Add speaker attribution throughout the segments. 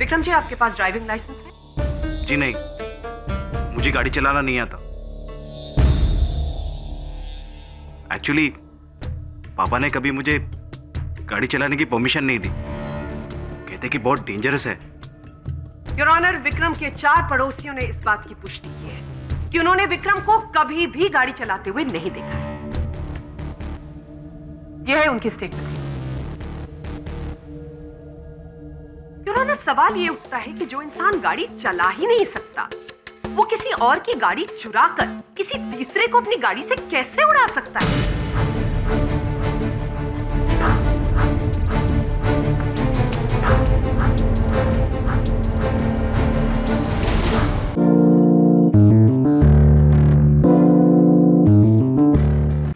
Speaker 1: विक्रम जी, आपके पास driving licence है?
Speaker 2: जी नहीं, मुझे गाड़ी चलाना नहीं आता। एक्चुअली पापा ने कभी मुझे गाड़ी चलाने की परमिशन नहीं दी। कहते कि बहुत डेंजरस है।
Speaker 1: योर ऑनर, विक्रम के 4 पड़ोसियों ने इस बात की पुष्टि की है कि उन्होंने विक्रम को कभी भी गाड़ी चलाते हुए नहीं देखा है। यह है उनकी स्टेटमेंट। योर ऑनर, सवाल यह उठता है कि जो इंसान गाड़ी चला ही नहीं सकता, वो किसी और की गाड़ी चुरा कर किसी तीसरे को अपनी गाड़ी से कैसे उड़ा सकता है?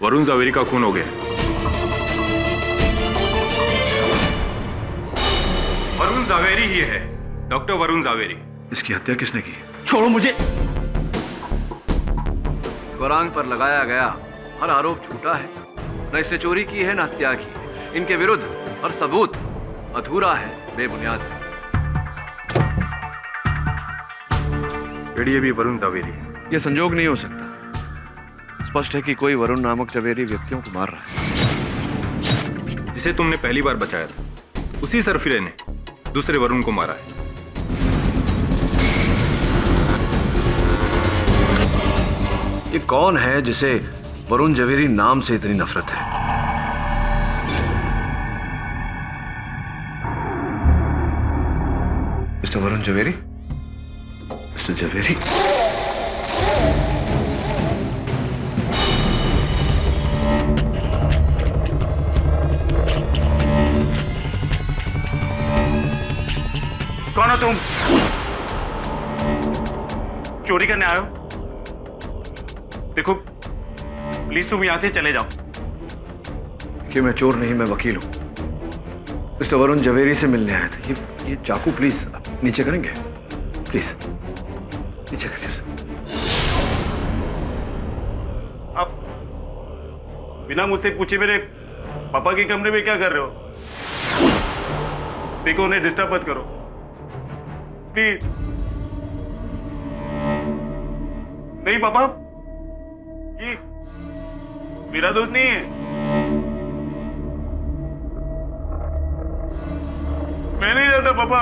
Speaker 3: वरुण जावेरी का खून हो गया। वरुण जावेरी ही है, डॉक्टर वरुण जावेरी।
Speaker 4: इसकी हत्या किसने की?
Speaker 2: छोड़ो मुझे।
Speaker 4: वरांग पर लगाया गया हर आरोप झूठा है। न इसने चोरी की है, न हत्या की है। इनके विरुद्ध हर सबूत अधूरा है, बेबुनियाद है।
Speaker 3: ये भी वरुण जावेरी है।
Speaker 4: यह संजोग नहीं हो सकता। स्पष्ट है कि कोई वरुण नामक जवेरी व्यक्तियों को मार रहा है।
Speaker 3: जिसे तुमने पहली बार बचाया था, उसी सरफिरे ने दूसरे वरुण को मारा है।
Speaker 4: ये कौन है जिसे वरुण जवेरी नाम से इतनी नफरत है? मिस्टर वरुण जवेरी? मिस्टर जवेरी?
Speaker 2: कौन हो तुम? चोरी करने आए हो? देखो प्लीज तुम यहां से चले जाओ।
Speaker 4: कि मैं चोर नहीं, मैं वकील हूं। मिस्टर वरुण जवेरी से मिलने आया था। ये चाकू प्लीज आप नीचे करेंगे? प्लीज नीचे करिए।
Speaker 2: आप बिना मुझसे पूछे मेरे पापा के कमरे में क्या कर रहे हो? देखो उन्हें डिस्टर्ब मत करो प्लीज। नहीं पापा, ये मेरा दोस्त नहीं है। मैं नहीं जानता पापा।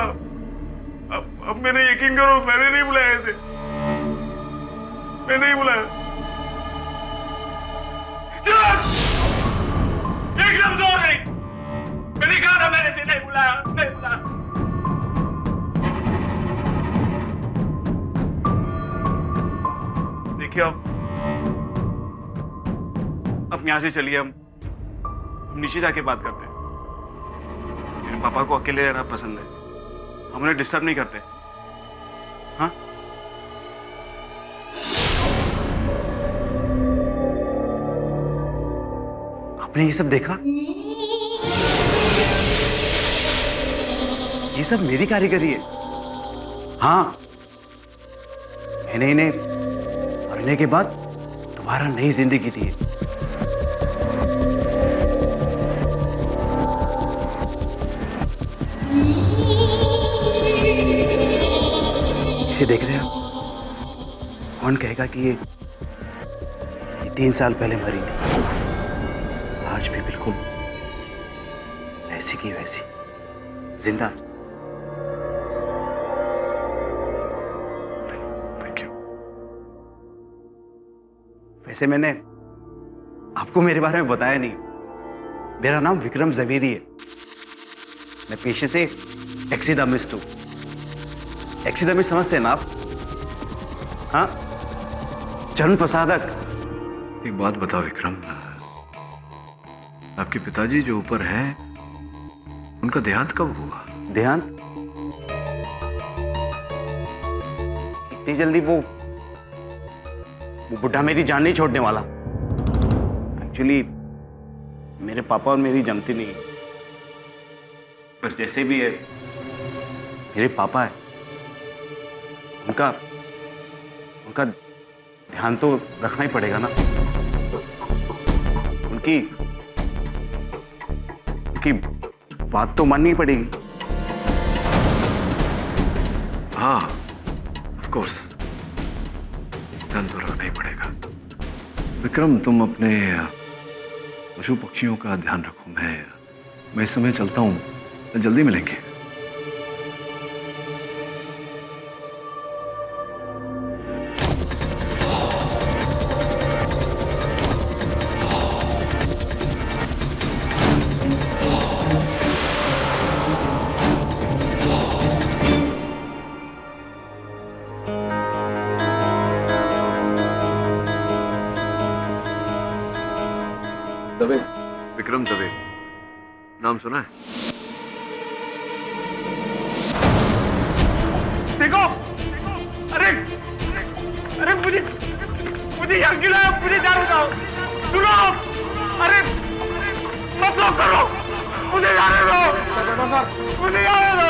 Speaker 2: अब मैंने यकीन करो, मैंने नहीं बुलाया इसे। मैं नहीं बुलाया। एकदम जोर नहीं। मैंने कहा था मैंने इसे नहीं बुलाया, नहीं बुलाया। देखिए अब यहां से चलिए। हम नीचे जाके बात करते हैं। मेरे पापा को अकेले रहना पसंद है। हम उन्हें डिस्टर्ब नहीं करते। हाँ, आपने ये सब देखा? ये सब मेरी कारीगरी है। हाँ, मैंने इन्हें मरने के बाद दोबारा नई जिंदगी दी है। इसे देख रहे हैं आप? कौन कहेगा कि ये 3 साल पहले मरी थी? आज भी बिल्कुल ऐसी की वैसी जिंदा। Thank you. वैसे मैंने आपको मेरे बारे में बताया नहीं। मेरा नाम विक्रम जवेरी है। मैं पेशे से टैक्सीडर्मिस्ट हूं। टैक्सीडर्मिस्ट समझते हैं ना आप? हाँ, चरण प्रसादक।
Speaker 4: एक बात बताओ विक्रम, आपके पिताजी जो ऊपर हैं, उनका देहांत कब हुआ?
Speaker 2: देहांत? इतनी जल्दी वो बुढ़ा मेरी जान नहीं छोड़ने वाला। एक्चुअली मेरे पापा और मेरी जमती नहीं है। पर जैसे भी है, मेरे पापा है। उनका ध्यान तो रखना ही पड़ेगा ना। उनकी बात तो माननी पड़ेगी।
Speaker 4: हाँ, ऑफ कोर्स, ध्यान तो रखना ही पड़ेगा। विक्रम, तुम अपने पशु पक्षियों का ध्यान रखो। मैं इस समय चलता हूँ, जल्दी मिलेंगे। दवे, विक्रम दवे, नाम सुना है?
Speaker 2: देखो, अरे अरे मुझे यहाँ क्यों लाया? मुझे जाने दो, सुनो, अरे मत रोक करो, मुझे जाने दो, मुझे जाने दो,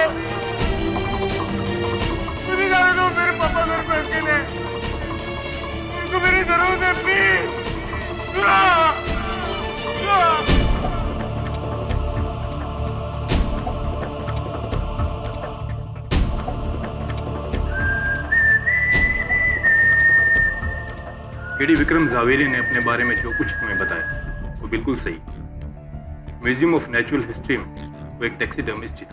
Speaker 2: मुझे जाने दो। मेरे पापा घर पे अकेले, उनको मेरी जरूरत है, प्लीज सुनो।
Speaker 3: केडी विक्रम जावेरी ने अपने बारे में जो कुछ तुम्हें बताया वो बिल्कुल सही। म्यूजियम ऑफ नेचुरल हिस्ट्री में वो एक टैक्सीडर्मिस्ट थी।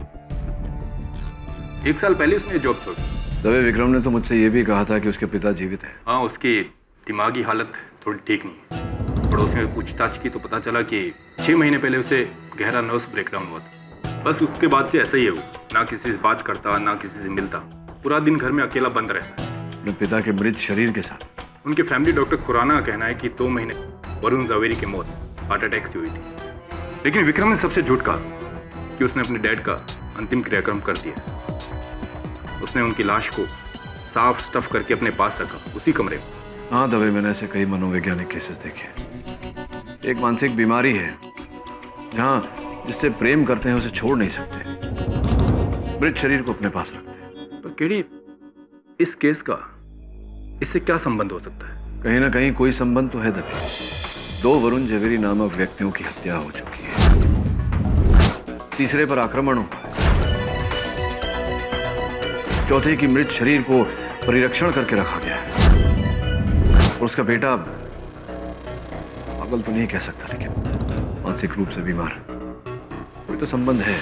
Speaker 3: 1 साल पहले उसने जॉब छोड़ी।
Speaker 4: दवे, विक्रम ने तो मुझसे ये भी कहा था कि उसके पिता जीवित हैं।
Speaker 3: हाँ, उसकी दिमागी हालत थोड़ी ठीक नहीं है। पड़ोसियों से पूछताछ की तो पता चला कि 6 महीने पहले उसे गहरा नर्व्स ब्रेकडाउन हुआ था। बस उसके बाद से ऐसा ही है वो, ना किसी से बात करता, ना किसी से मिलता, पूरा दिन घर में अकेला बंद रहता है।
Speaker 4: अपने पिता के मृत शरीर के साथ।
Speaker 3: उनके फैमिली डॉक्टर खुराना का कहना है कि 2 महीने वरुण जावेरी की मौत हार्ट अटैक से हुई थी। लेकिन विक्रम ने सबसे झूठ कहा कि उसने अपने डैड का अंतिम क्रियाक्रम कर दिया। उसने उनकी लाश को साफ स्टफ करके अपने पास रखा, उसी कमरे में।
Speaker 4: हाँ दवे, मैंने ऐसे कई मनोवैज्ञानिक केसेस देखे। एक मानसिक बीमारी है जहाँ जिससे प्रेम करते हैं उसे छोड़ नहीं सकते, मृत शरीर को अपने पास रखते हैं।
Speaker 3: पर केडी, इस केस का इससे क्या संबंध हो सकता है?
Speaker 4: कहीं ना कहीं कोई संबंध तो है दवे। 2 वरुण जवेरी नामक व्यक्तियों की हत्या हो चुकी है, तीसरे पर आक्रमण हुआ है, चौथे की मृत शरीर को परिरक्षण करके रखा गया है। और उसका बेटा पागल तो नहीं कह सकता, लेकिन मानसिक रूप से बीमार। कोई तो संबंध है।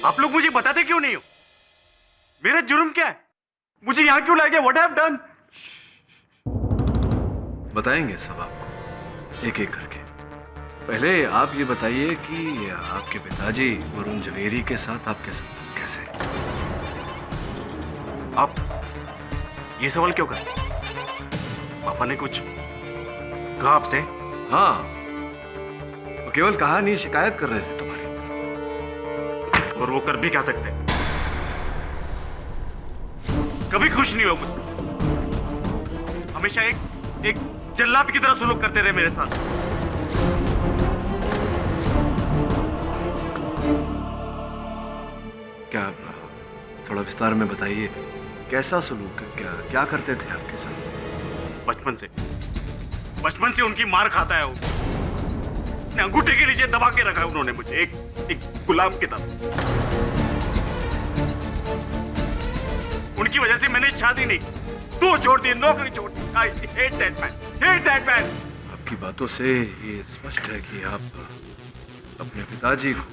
Speaker 2: आप लोग मुझे बताते क्यों नहीं हो? मेरा जुर्म क्या है? मुझे यहाँ क्यों लाए गए? What have done?
Speaker 4: बताएंगे सब आपको एक एक करके। पहले आप ये बताइए कि आपके पिताजी वरुण जवेरी के साथ आपके संबंध कैसे?
Speaker 2: आप ये सवाल क्यों कर? पापा ने कुछ कहा आपसे?
Speaker 4: हाँ, वो केवल कहानी शिकायत कर रहे थे तुम्हारी।
Speaker 2: और वो कर भी क्या सकते? कभी खुश नहीं हो मुझसे। हमेशा एक जल्लाद की तरह सुलूक करते रहे मेरे साथ।
Speaker 4: क्या थोड़ा विस्तार में बताइए, कैसा सलूक, क्या करते थे आपके साथ?
Speaker 2: बचपन से उनकी मार खाता है वो। अंगूठे के नीचे दबा के रखा है उन्होंने मुझे, एक गुलाम की तरह। उनकी वजह से मैंने शादी नहीं, तू छोड़ दी, नौकरी छोड़ दी। I hate that man, hate that man।
Speaker 4: आपकी बातों से ये स्पष्ट है कि आप अपने पिताजी को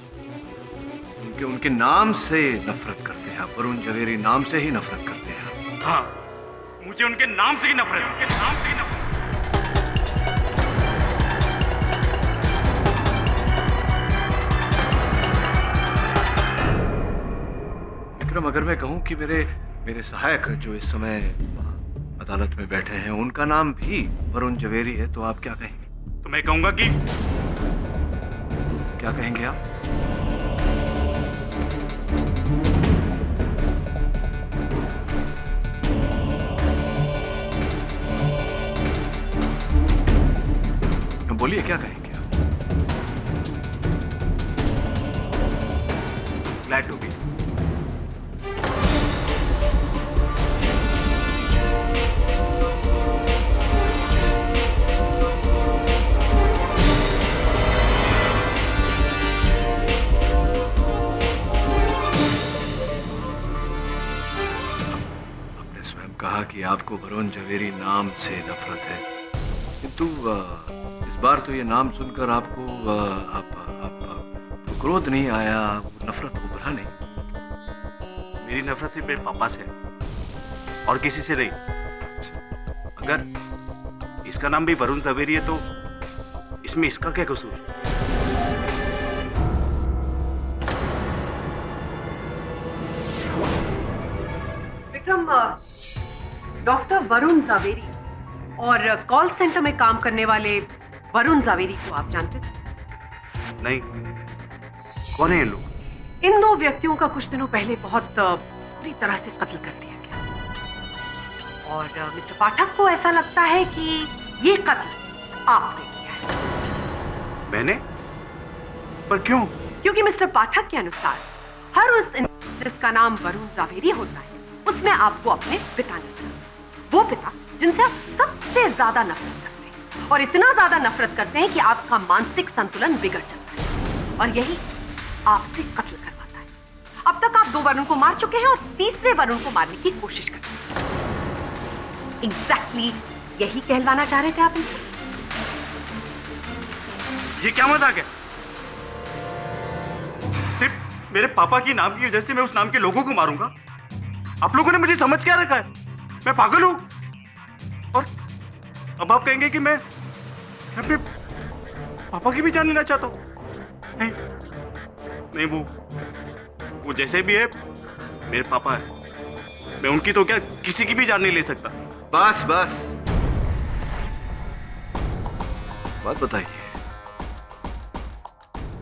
Speaker 4: उनके नाम से नफरत करते हैं। आप वरुण जवेरी नाम से ही नफरत करते हैं।
Speaker 2: हाँ, मुझे उनके नाम से ही नफरत, उनके नाम से ही नफरत।
Speaker 4: विक्रम, अगर मैं कहूं कि मेरे सहायक जो इस समय अदालत में बैठे हैं उनका नाम भी वरुण जवेरी है, तो आप क्या कहेंगे?
Speaker 2: तो मैं कहूंगा कि
Speaker 4: क्या कहेंगे आप? बोलिए, क्या कहेंगे आप?
Speaker 2: Glad to be.
Speaker 4: कहा कि आपको वरुण जवेरी नाम से नफरत है, किंतु इस बार तो ये नाम सुनकर आपको क्रोध नहीं आया, नफरत उभरा नहीं।
Speaker 2: मेरी नफरत सिर्फ मेरे पापा से है और किसी से नहीं। अगर इसका नाम भी वरुण जवेरी है तो इसमें इसका क्या कसूर?
Speaker 1: विक्रम, डॉक्टर वरुण जवेरी और कॉल सेंटर में काम करने वाले वरुण जवेरी को आप जानते थे?
Speaker 2: नहीं, कौन है ये लोग?
Speaker 1: इन दो व्यक्तियों का कुछ दिनों पहले बहुत बुरी तरह से कत्ल कर दिया गया और मिस्टर पाठक को ऐसा लगता है कि ये कत्ल आपने किया है।
Speaker 2: मैंने? पर क्यों?
Speaker 1: क्योंकि मिस्टर पाठक के अनुसार हर उस जिसका नाम वरुण जवेरी होता है उसमें आपको अपने पिता ने, वो पिता जिनसे आप सबसे ज्यादा नफरत करते हैं और इतना ज्यादा नफरत करते हैं कि आपका मानसिक संतुलन बिगड़ जाता है और यही आपसे कत्ल करवाता है। अब तक आप 2 वरुण को मार चुके हैं और तीसरे वरुण को मारने की कोशिश कर रहे हैं। एग्जैक्टली यही कहलवाना चाह रहे थे आप इनसे?
Speaker 2: ये क्या मजाक है? सिर्फ मेरे पापा की नाम की वजह से मैं उस नाम के लोगों को मारूंगा? आप लोगों ने मुझे समझ क्या रखा है? मैं पागल हूं? और अब आप कहेंगे कि मैं अपने पापा की भी जान लेना चाहता हूं? नहीं नहीं, वो जैसे भी है मेरे पापा है। मैं उनकी तो क्या किसी की भी जान नहीं ले सकता।
Speaker 4: बस बस, बात बताइए।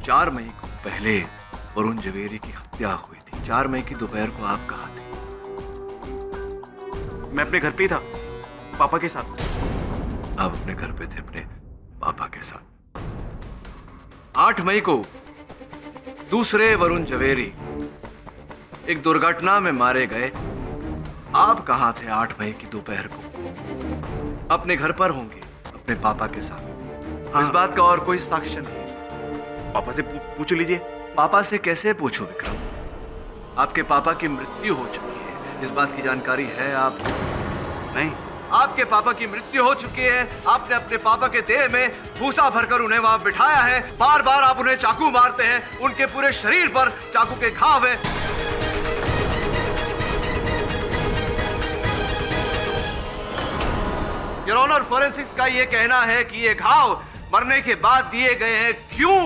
Speaker 4: 4 मई को पहले वरुण जवेरी की हत्या हुई थी। 4 मई की दोपहर को आप कहाँ थे?
Speaker 2: मैं अपने घर पे ही था, पापा के साथ।
Speaker 4: आप अपने घर पे थे अपने पापा के साथ। 8 मई को दूसरे वरुण जवेरी एक दुर्घटना में मारे गए। आप कहाँ थे 8 मई की दोपहर को? अपने घर पर होंगे अपने पापा के साथ।
Speaker 2: हाँ।
Speaker 4: इस बात का और कोई साक्ष्य नहीं।
Speaker 2: पापा से पूछ लीजिए।
Speaker 4: पापा से कैसे पूछूं विक्रम? आपके पापा की मृत्यु हो चुकी है, इस बात की जानकारी है आपको?
Speaker 2: नहीं।
Speaker 4: आपके पापा की मृत्यु हो चुकी है। आपने अपने पापा के देह में भूसा भरकर उन्हें वहां बिठाया है। बार बार आप उन्हें चाकू मारते हैं, उनके पूरे शरीर पर चाकू के घाव है। योर ऑनर, फोरेंसिक्स का यह कहना है कि ये घाव मरने के बाद दिए गए हैं। क्यों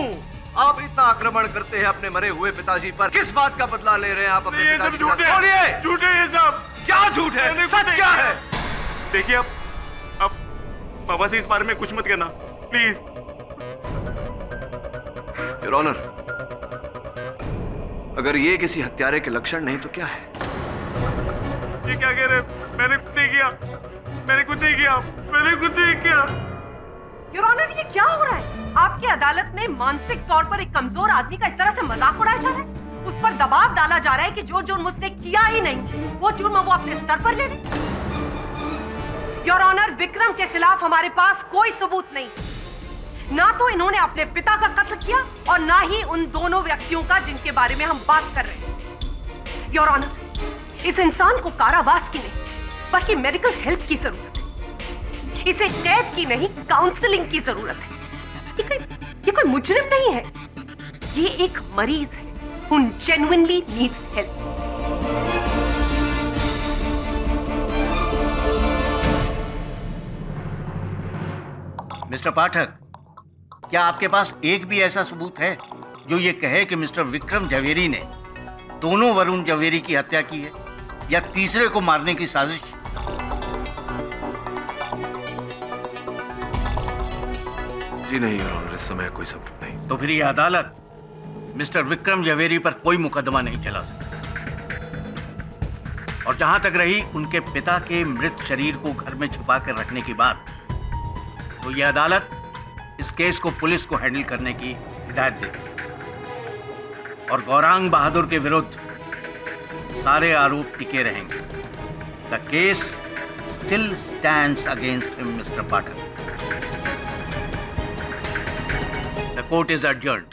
Speaker 4: आप इतना आक्रमण करते हैं अपने मरे हुए पिताजी पर? किस बात का बदला ले रहे हैं आप अपने पिताजी के साथ? बोलिए।
Speaker 2: झूठ है ये सब।
Speaker 4: क्या झूठ है? सच क्या है?
Speaker 2: देखिए, अब पापा से इस बारे में कुछ मत कहना प्लीज।
Speaker 4: योर ऑनर, अगर ये किसी हत्यारे के लक्षण नहीं तो क्या है?
Speaker 2: ये क्या कह रहे? मैंने कुछ नहीं किया, मैंने कुछ नहीं किया, मैंने कुछ नहीं किया।
Speaker 1: योर ऑनर, ये क्या हो रहा है? आपकी अदालत में मानसिक तौर पर एक कमजोर आदमी का इस तरह से मजाक उड़ाया जा रहा है। उस पर दबाव डाला जा रहा है कि जो जुर्म मुझसे किया ही नहीं वो जुर्म वो अपने स्तर पर ले ले। योर ऑनर, विक्रम के खिलाफ हमारे पास कोई सबूत नहीं। ना तो इन्होंने अपने पिता का कत्ल किया और ना ही उन दोनों व्यक्तियों का जिनके बारे में हम बात कर रहे हैं। योर ऑनर, इस इंसान को कारावास की नहीं बल्कि मेडिकल हेल्प की जरूरत है। इसे कैद की नहीं काउंसलिंग की जरूरत है। ये कोई मुजरिम नहीं है, ये एक मरीज है who genuinely needs help.
Speaker 5: Mister Pathak, क्या आपके पास एक भी ऐसा सबूत है जो ये कहे कि मिस्टर विक्रम जवेरी ने दोनों वरुण जवेरी की हत्या की है या तीसरे को मारने की साजिश?
Speaker 4: जी नहीं योर ऑनर, इस समय कोई सबूत नहीं।
Speaker 5: तो फिर ये अदालत मिस्टर विक्रम जवेरी पर कोई मुकदमा नहीं चला सकती। और जहां तक रही उनके पिता के मृत शरीर को घर में छुपा कर रखने की बात, तो यह अदालत इस केस को पुलिस को हैंडल करने की हिदायत देगी और गौरांग बहादुर के विरुद्ध सारे आरोप टिके रहेंगे। The case still stands against him, mister Pathak. The court is adjourned.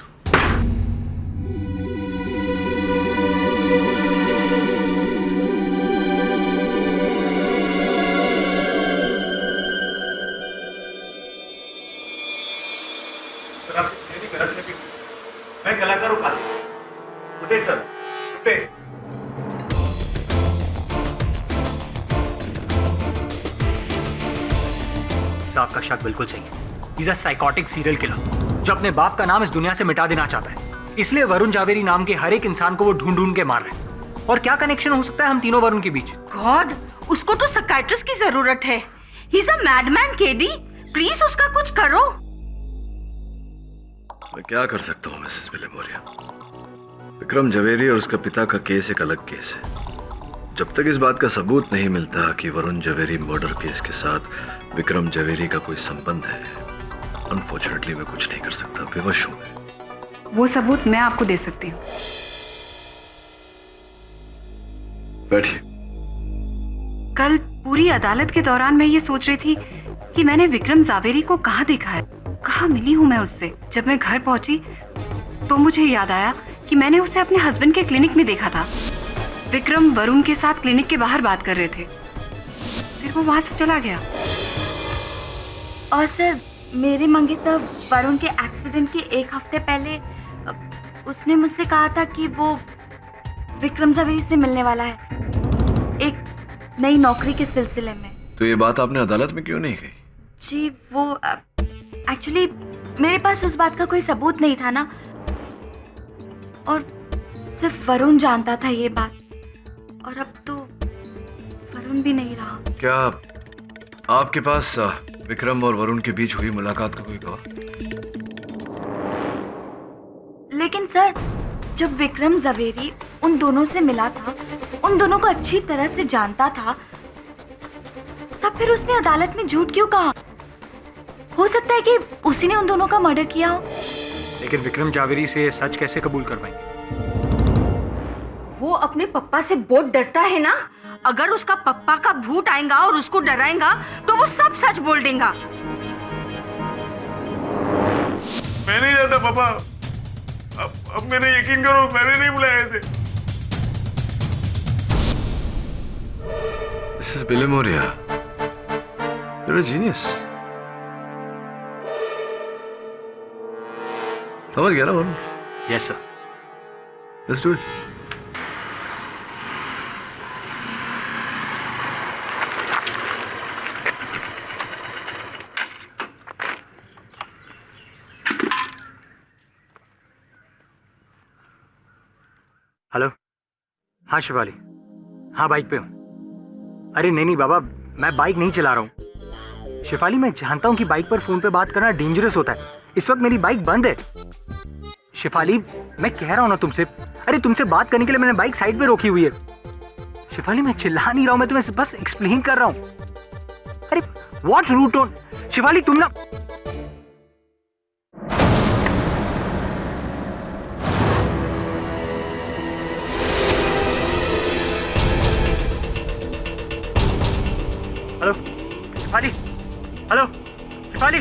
Speaker 6: Mister आपका शक बिल्कुल सही है। He's a psychotic serial killer जो अपने बाप का नाम इस दुनिया से मिटा देना चाहता है। इसलिए वरुण जावेरी नाम के हर एक इंसान को वो ढूंढ ढूंढ के मार रहा है। और क्या कनेक्शन हो सकता है हम तीनों वरुण के बीच?
Speaker 1: गॉड, उसको तो साइकियाट्रिस्ट की जरूरत है। He is a madman KD, please उसका कुछ करो।
Speaker 4: मैं क्या कर सकता हूँ मिसेस विलेमोरिया? विक्रम जवेरी और उसका पिता का केस एक अलग केस है। जब तक इस बात का सबूत नहीं मिलता कि वरुण जवेरी मर्डर केस के साथ विक्रम जवेरी का कोई संबंध है, अनफॉर्चुनेटली मैं कुछ नहीं कर सकता। विवश हूँ मैं।
Speaker 7: वो सबूत मैं आपको दे सकती हूँ।
Speaker 4: बैठिए।
Speaker 7: कल पूरी अदालत के दौरान मैं ये सोच रही थी कि मैंने विक्रम जावेरी को कहाँ देखा है, कहाँ मिली हूँ मैं उससे। जब मैं घर पहुंची तो मुझे याद आया कि मैंने उसे अपने हस्बैंड के क्लिनिक में देखा था। विक्रम वरुण के साथ क्लिनिक के बाहर बात कर रहे थे, फिर वो वहां से चला गया।
Speaker 8: और सर, मेरे मंगेतर वरुण के एक्सीडेंट के एक हफ्ते पहले उसने मुझसे कहा था कि वो विक्रम जवेरी से मिलने वाला है एक नई नौकरी के सिलसिले में।
Speaker 4: तो ये बात आपने अदालत में क्यों नहीं कही?
Speaker 8: जी वो एक्चुअली मेरे पास उस बात का कोई सबूत नहीं था ना, और सिर्फ वरुण जानता था ये बात, और अब तो वरुण भी नहीं रहा।
Speaker 4: क्या आपके पास विक्रम और वरुण के बीच हुई मुलाकात का कोई गवाह?
Speaker 8: लेकिन सर, जब विक्रम जवेरी उन दोनों से मिला था, उन दोनों को अच्छी तरह से जानता था, तब फिर उसने अदालत में झूठ क्यों कहा? हो सकता है कि उसी ने उन दोनों का मर्डर किया हो।
Speaker 6: लेकिन विक्रम जावेरी से सच कैसे कबूल कर पाएंगे?
Speaker 1: वो अपने पप्पा से बहुत डरता है ना। अगर उसका पप्पा का भूत आएगा और उसको डराएगा तो वो सब सच बोल देगा।
Speaker 3: मैं नहीं जाता पापा। अब मैंने यकीन करो, मैंने नहीं बुलाया इसे।
Speaker 4: Mrs Willimoria, you're a genius। समझ गया ना Varun?
Speaker 6: Yes sir.
Speaker 4: Let's do it।
Speaker 6: Hello. हाँ शिवाली, हाँ बाइक पे हूँ। अरे नहीं बाबा, मैं बाइक नहीं चला रहा हूँ। शिवाली, मैं जानता हूँ कि बाइक पर फोन पे बात करना डेंजरस होता है। इस वक्त मेरी बाइक बंद है। शिवाली, मैं कह रहा हूँ ना तुमसे, अरे तुमसे बात करने के लिए मैंने बाइक साइड पे रोकी हुई है। शिवाली, मैं चिल्ला नहीं रहा हूँ, मैं तुम्हें बस एक्सप्लेन कर रहा हूँ। अरे व्हाट रूड टोन। शिवाली तुम ना, हेलो शिवाली, हेलो शिवाली।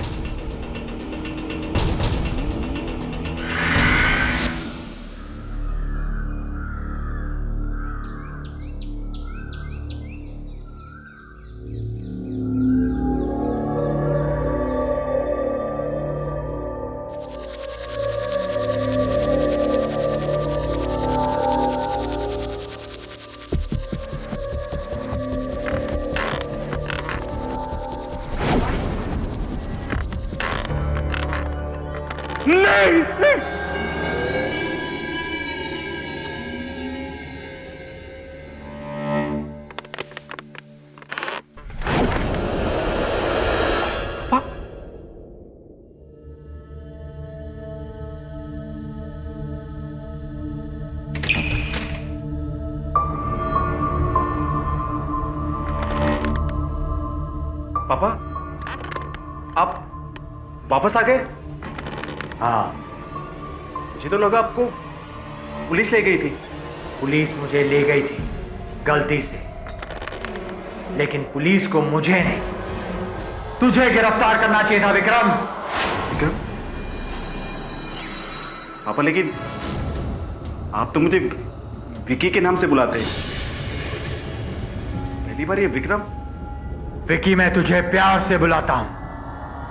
Speaker 2: पापा, आप वापस आ गए?
Speaker 6: हाँ,
Speaker 2: मुझे तो लगा आपको पुलिस ले गई थी।
Speaker 6: पुलिस मुझे ले गई थी गलती से, लेकिन पुलिस को मुझे नहीं, तुझे गिरफ्तार करना चाहिए था विक्रम।
Speaker 2: विक्रम? पापा, लेकिन आप तो मुझे विकी के नाम से बुलाते हैं। पहली बार ये विक्रम।
Speaker 6: विकी, मैं तुझे प्यार से बुलाता हूं।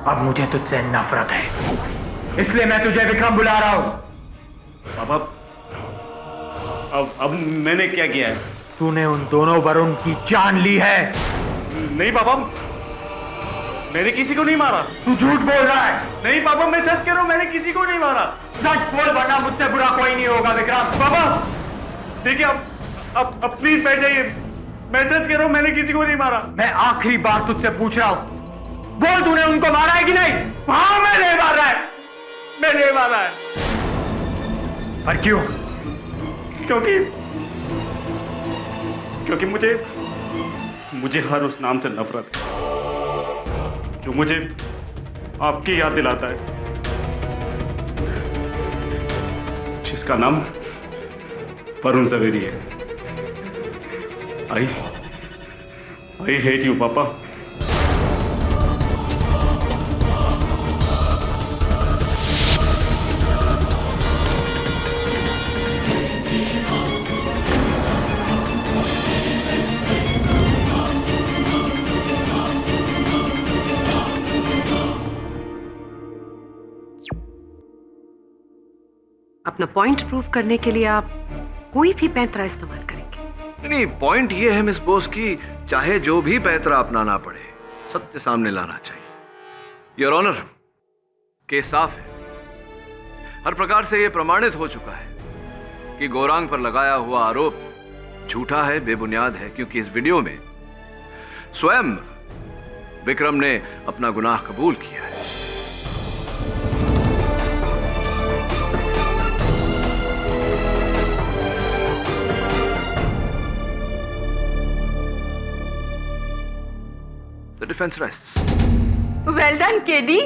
Speaker 6: अब मुझे तुझसे नफरत है, इसलिए मैं तुझे विक्रम बुला रहा हूं।
Speaker 2: पापा, अब मैंने क्या किया है?
Speaker 6: तूने उन दोनों वरुण की जान ली है।
Speaker 2: नहीं पापा, मैंने किसी को नहीं मारा।
Speaker 6: तू झूठ बोल रहा है।
Speaker 2: नहीं पापा, मैं सच कह रहा हूँ, मैंने किसी को नहीं मारा।
Speaker 6: सच बोल वरना मुझसे बुरा कोई नहीं होगा विक्रम।
Speaker 2: पापा देखिए, अब प्लीज बैठ जाइए। मैं सच कह रहा हूँ, मैंने किसी को नहीं मारा।
Speaker 6: मैं आखिरी बार तुझसे पूछ रहा हूँ, बोल तूने उनको मारा है कि नहीं? हाँ मैंने मारा है।
Speaker 2: मैंने मारा है।
Speaker 6: पर क्यों?
Speaker 2: क्योंकि मुझे हर उस नाम से नफरत है जो मुझे आपकी याद दिलाता है, जिसका नाम वरुण ज़वेरी है। आई हेट यू पापा।
Speaker 1: अपना पॉइंट प्रूव करने के लिए आप कोई भी पैंतरा इस्तेमाल करेंगे?
Speaker 4: नहीं, पॉइंट ये है मिस बोस की चाहे जो भी पैंतरा अपनाना पड़े, सत्य सामने लाना चाहिए। योर ऑनर, केस साफ है। हर प्रकार से यह प्रमाणित हो चुका है कि गौरांग पर लगाया हुआ आरोप झूठा है, बेबुनियाद है, क्योंकि इस वीडियो में स्वयं विक्रम ने अपना गुनाह कबूल किया है। The defense rests.
Speaker 1: Well done KD,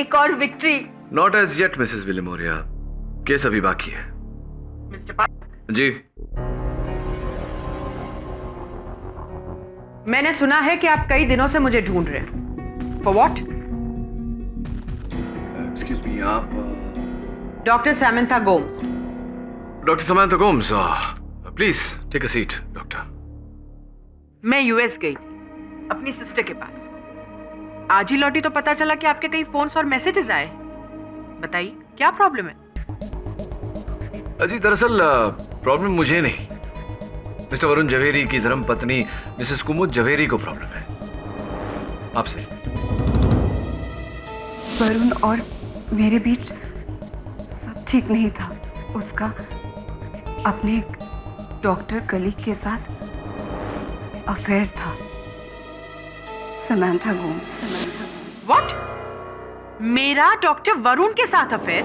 Speaker 1: एक और victory.
Speaker 4: Not as yet, Mrs Willimoria. Case अभी बाकी है।
Speaker 1: मिस्टर पाठक,
Speaker 4: जी।
Speaker 1: मैंने सुना है कि आप कई दिनों से मुझे ढूंढ रहे हैं। For what?
Speaker 4: Excuse me, आप
Speaker 1: doctor Samantha Gomes.
Speaker 4: Doctor Samantha Gomes, please take a seat doctor.
Speaker 1: मैं यूएस गई थी अपनी सिस्टर के पास। आज ही लौटी तो पता चला कि आपके कई फोन्स और मैसेजेस आए। बताइए क्या प्रॉब्लम है?
Speaker 4: जी दरअसल प्रॉब्लम मुझे नहीं, मिस्टर वरुण ज़वेरी की धर्म पत्नी मिसेस कुमुद ज़वेरी को प्रॉब्लम है। आपसे।
Speaker 7: वरुण और मेरे बीच सब ठीक नहीं था। उसका अपने एक डॉक्टर कलीग के साथ अफेयर था। समांथा गोम्स।
Speaker 1: व्हाट? मेरा डॉक्टर वरुण के साथ अफेयर?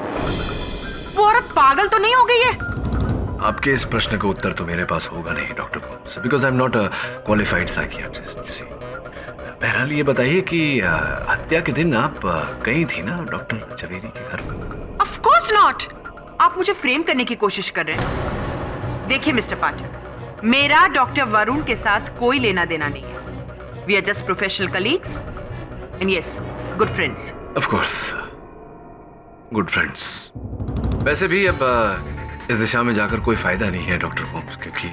Speaker 1: वो औरत पागल तो नहीं हो गई है?
Speaker 4: आपके इस प्रश्न का उत्तर तो मेरे पास होगा नहीं doctor Gomes, because I am not a qualified psychiatrist. You see, बहरहाल ये बताइए कि हत्या के दिन आप गई थी ना डॉक्टर ज़वेरी के घर पर?
Speaker 1: Of course not. आप मुझे फ्रेम करने की कोशिश कर रहे हैं। देखिए मिस्टर पाठक, मेरा डॉक्टर वरुण के साथ कोई लेना देना नहीं है। We are just professional colleagues and yes, good friends.
Speaker 4: Of course, good friends. वैसे भी अब इस दिशा में जाकर कोई फायदा नहीं है डॉक्टर गोम्स, क्योंकि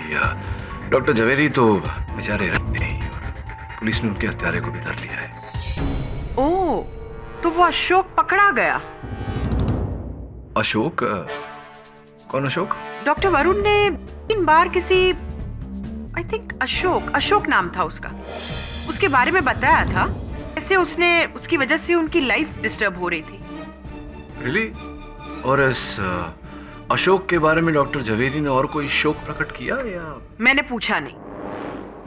Speaker 4: डॉक्टर ज़वेरी तो बेचारे रहते नहीं और पुलिस ने उनके हत्यारे को भी धर लिया है।
Speaker 1: ओह, तो वो अशोक पकड़ा गया।
Speaker 4: अशोक? कौन अशोक?
Speaker 1: डॉक्टर वरुण ने 3 बार किसी, आई थिंक अशोक नाम था उसका, उसके बारे में बताया था। ऐसे उसकी वजह से उनकी लाइफ डिस्टर्ब हो रही थी।
Speaker 4: Really? और इस अशोक के बारे में डॉक्टर ज़वेरी ने और कोई शोक प्रकट किया या?
Speaker 1: मैंने पूछा नहीं,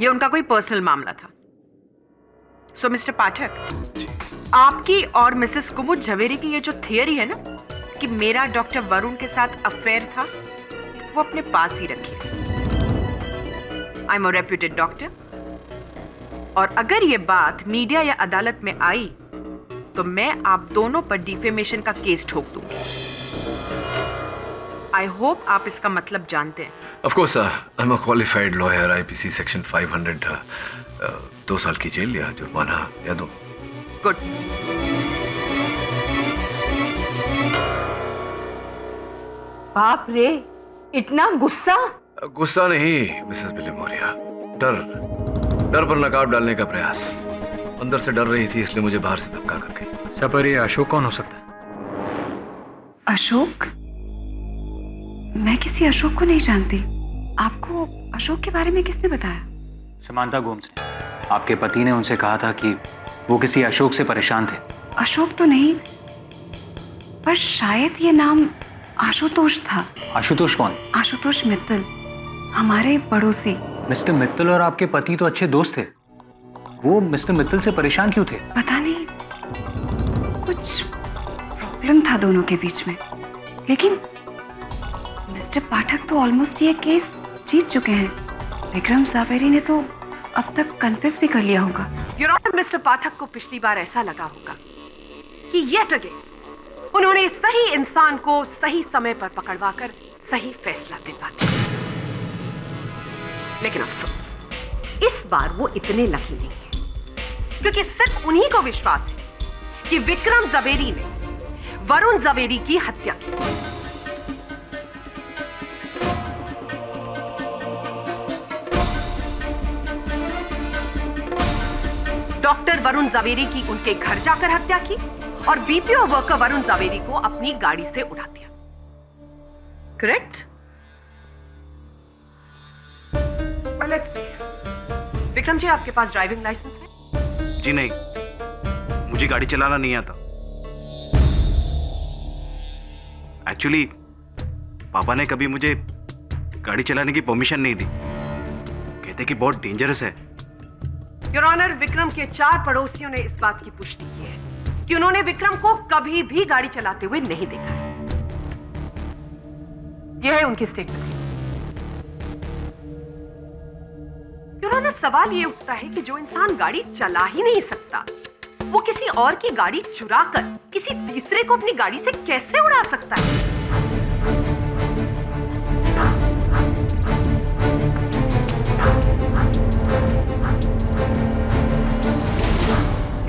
Speaker 1: ये उनका कोई पर्सनल मामला था। सो मिस्टर पाठक, आपकी और मिसेस कुमुद ज़वेरी की ये जो थियरी है ना कि मेरा डॉक्टर वरुण के साथ अफेयर था, वो अपने पास ही रखिए। I am a reputed doctor, और अगर ये बात मीडिया या अदालत में आई तो मैं आप दोनों पर डिफेमेशन का केस ठोक दूंगी। आई होप आप इसका मतलब जानते हैं।
Speaker 4: Of course, I am a qualified lawyer, IPC section 500, 2 साल की जेल या जुर्माना या दो।
Speaker 1: गुड। बाप रे, इतना गुस्सा?
Speaker 4: गुस्सा नहीं मिसेस विलिमोरिया, डर पर नकाब डालने का प्रयास। अंदर से डर रही थी, इसलिए मुझे बाहर से धक्का कर गई।
Speaker 6: सर पर ये अशोक कौन हो सकता है?
Speaker 7: अशोक? मैं किसी अशोक को नहीं जानती। आपको अशोक के बारे में किसने बताया?
Speaker 6: समांथा गोम्स ने। आपके पति ने उनसे कहा था कि वो किसी अशोक से परेशान थे।
Speaker 7: अशोक तो नहीं, पर शायद ये नाम आशुतोष था।
Speaker 6: आशुतोष कौन?
Speaker 7: आशुतोष मित्तल, हमारे पड़ोसी।
Speaker 6: मिस्टर मित्तल और आपके पति तो अच्छे दोस्त थे, वो मिस्टर मित्तल से परेशान क्यों थे?
Speaker 7: पता नहीं, कुछ प्रॉब्लम था दोनों के बीच में। लेकिन मिस्टर पाठक तो ऑलमोस्ट ये केस जीत चुके हैं। विक्रम ज़ावेरी ने तो अब तक कन्फेस भी कर लिया होगा।
Speaker 1: योर ऑनर, मिस्टर पाठक को पिछली बार ऐसा लगा होगा कि येट अगेन उन्होंने सही इंसान को सही समय पर पकड़वाकर सही फैसला दिलवा दिया। लेकिन अफसोस, इस बार वो इतने लकी नहीं है, क्योंकि सिर्फ उन्हीं को विश्वास है कि विक्रम ज़ावेरी ने वरुण ज़ावेरी की हत्या की। डॉक्टर वरुण ज़ावेरी की उनके घर जाकर हत्या की और बीपीओ वर्कर वरुण ज़ावेरी को अपनी गाड़ी से उड़ा दिया। करेक्ट? विक्रम जी, आपके पास ड्राइविंग लाइसेंस है?
Speaker 2: जी नहीं, मुझे गाड़ी चलाना नहीं आता। एक्चुअली पापा ने कभी मुझे गाड़ी चलाने की परमिशन नहीं दी, कहते कि बहुत डेंजरस है।
Speaker 1: योर ऑनर, विक्रम के 4 पड़ोसियों ने इस बात की पुष्टि की है कि उन्होंने विक्रम को कभी भी गाड़ी चलाते हुए नहीं देखा है। यह है उनकी स्टेटमेंट। योर ऑनर, सवाल यह उठता है कि जो इंसान गाड़ी चला ही नहीं सकता, वो किसी और की गाड़ी चुराकर किसी तीसरे को अपनी गाड़ी से कैसे उड़ा सकता है?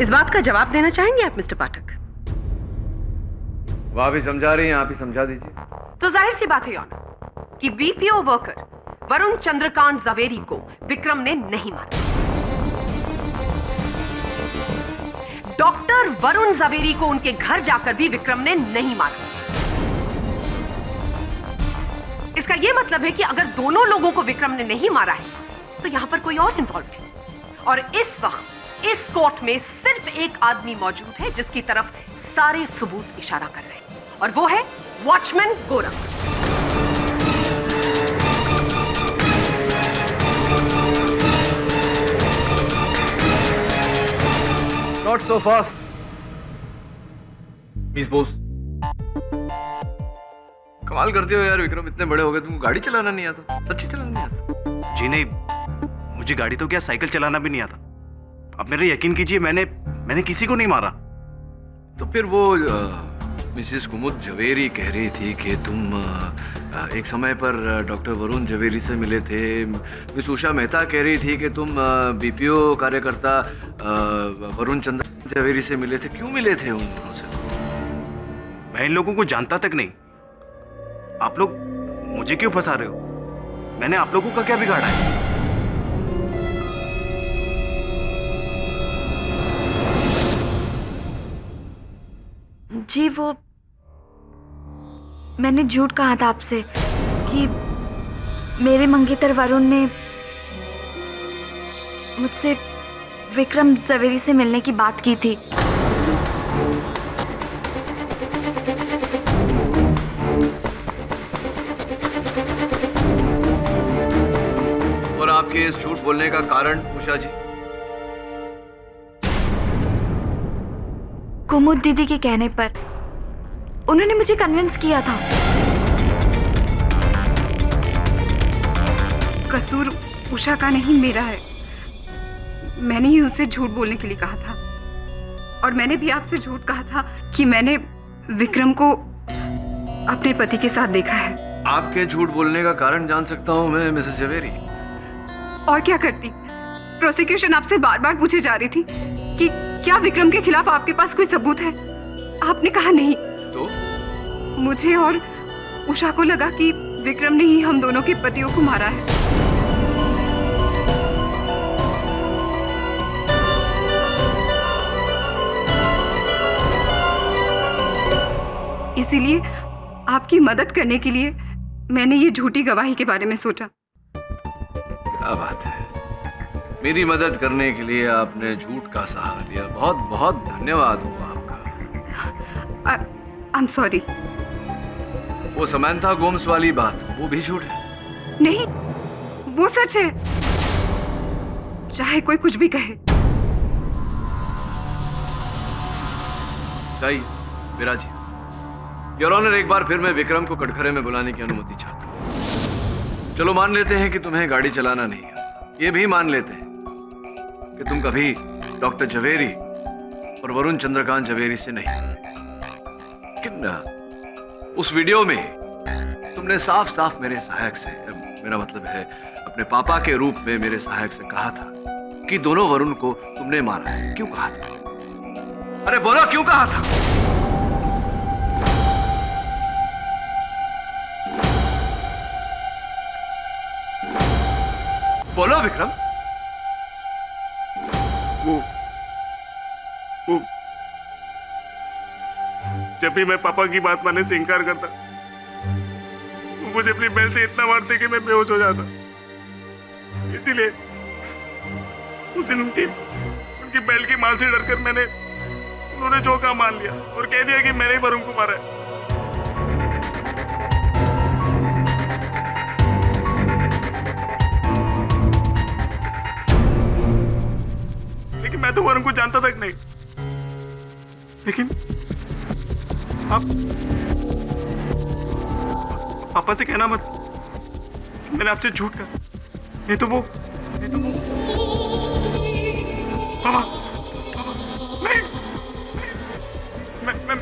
Speaker 1: इस बात का जवाब देना चाहेंगे आप मिस्टर पाठक?
Speaker 4: वह भी समझा रही हैं, आप ही समझा दीजिए।
Speaker 1: तो जाहिर सी बात है योर ऑनर कि बीपीओ वर्कर वरुण चंद्रकांत ज़ावेरी को विक्रम ने नहीं मारा। डॉक्टर वरुण ज़ावेरी को उनके घर जाकर भी विक्रम ने नहीं मारा। इसका यह मतलब है कि अगर दोनों लोगों को विक्रम ने नहीं मारा है, तो यहां पर कोई और इन्वॉल्व है। और इस वक्त इस कोर्ट में सिर्फ एक आदमी मौजूद है जिसकी तरफ सारे सबूत इशारा कर रहे हैं, और वो है watchman Gorakh.
Speaker 4: Not so fast miss Bose. कमाल करते हो यार विक्रम, इतने बड़े हो गए तुमको गाड़ी चलाना नहीं आता? सच्ची चलाना नहीं आता?
Speaker 2: जी नहीं, मुझे गाड़ी तो क्या साइकिल चलाना भी नहीं आता। आप मेरे यकीन कीजिए, मैंने किसी को नहीं मारा।
Speaker 4: तो फिर वो मिसेस कुमुद ज़ावेरी कह रही थी कि तुम एक समय पर डॉक्टर वरुण ज़ावेरी से मिले थे। मिस उषा मेहता कह रही थी कि तुम बीपीओ कार्यकर्ता वरुण चंद्र ज़ावेरी से मिले थे। क्यों मिले थे उन दोनों से?
Speaker 2: मैं इन लोगों को जानता तक नहीं। आप लोग मुझे क्यों फंसा रहे हो? मैंने आप लोगों का क्या बिगाड़ा है?
Speaker 8: जी वो मैंने झूठ कहा था आपसे कि मेरे मंगेतर वरुण ने मुझसे विक्रम ज़ावेरी से मिलने की बात की थी।
Speaker 4: और आपके इस झूठ बोलने का कारण उषा जी?
Speaker 8: कुमुद दीदी के कहने पर उन्होंने मुझे कन्विंस किया था।
Speaker 7: कसूर उषा का नहीं, मेरा है। मैंने ही उसे झूठ बोलने के लिए कहा था, और मैंने भी आपसे झूठ कहा था कि मैंने विक्रम को अपने पति के साथ देखा है।
Speaker 4: आपके झूठ बोलने का कारण जान सकता हूं मैं मिसेस ज़ावेरी?
Speaker 7: और क्या करती? प्रोसिक्यूशन आपसे बार बार पूछे जा रही थी कि क्या विक्रम के खिलाफ आपके पास कोई सबूत है? आपने कहा नहीं।
Speaker 4: तो
Speaker 7: मुझे और उषा को लगा कि विक्रम ने ही हम दोनों के पतियों को मारा है। इसीलिए आपकी मदद करने के लिए मैंने ये झूठी गवाही के बारे में सोचा।
Speaker 4: क्या बात है, मेरी मदद करने के लिए आपने झूठ का सहारा लिया। बहुत बहुत धन्यवाद हुआ आपका।
Speaker 7: I am sorry.
Speaker 4: वो समंथा गोम्स वाली बात, वो भी झूठ है?
Speaker 7: नहीं, वो सच है, चाहे कोई कुछ भी कहे।
Speaker 4: दाई, विराजी, योर ऑनर, एक बार फिर मैं विक्रम को कटघरे में बुलाने की अनुमति चाहता हूं। चलो मान लेते हैं कि तुम्हें गाड़ी चलाना नहीं आता, ये भी मान लेते हैं कि तुम कभी डॉक्टर झवेरी और वरुण चंद्रकांत झवेरी से नहीं, लेकिन उस वीडियो में तुमने साफ साफ मेरे सहायक से, मेरा मतलब है अपने पापा के रूप में मेरे सहायक से कहा था कि दोनों वरुण को तुमने मारा है। क्यों कहा था? अरे बोलो, क्यों कहा था? बोलो विक्रम।
Speaker 3: वो जब भी मैं पापा की बात मानने से इनकार करता, वो मुझे अपनी बेल्ट से इतना मारते कि मैं बेहोश हो जाता। इसीलिए उस दिन उनकी बेल्ट की मार से डरकर उन्होंने जो कहा मान लिया और कह दिया कि मैंने ही वरुण को मारा है। लेकिन मैं तो वरुण को जानता तक नहीं। लेकिन आप पापा से कहना मत कि मैंने आपसे झूठ कहा, नहीं तो वो पापा नहीं,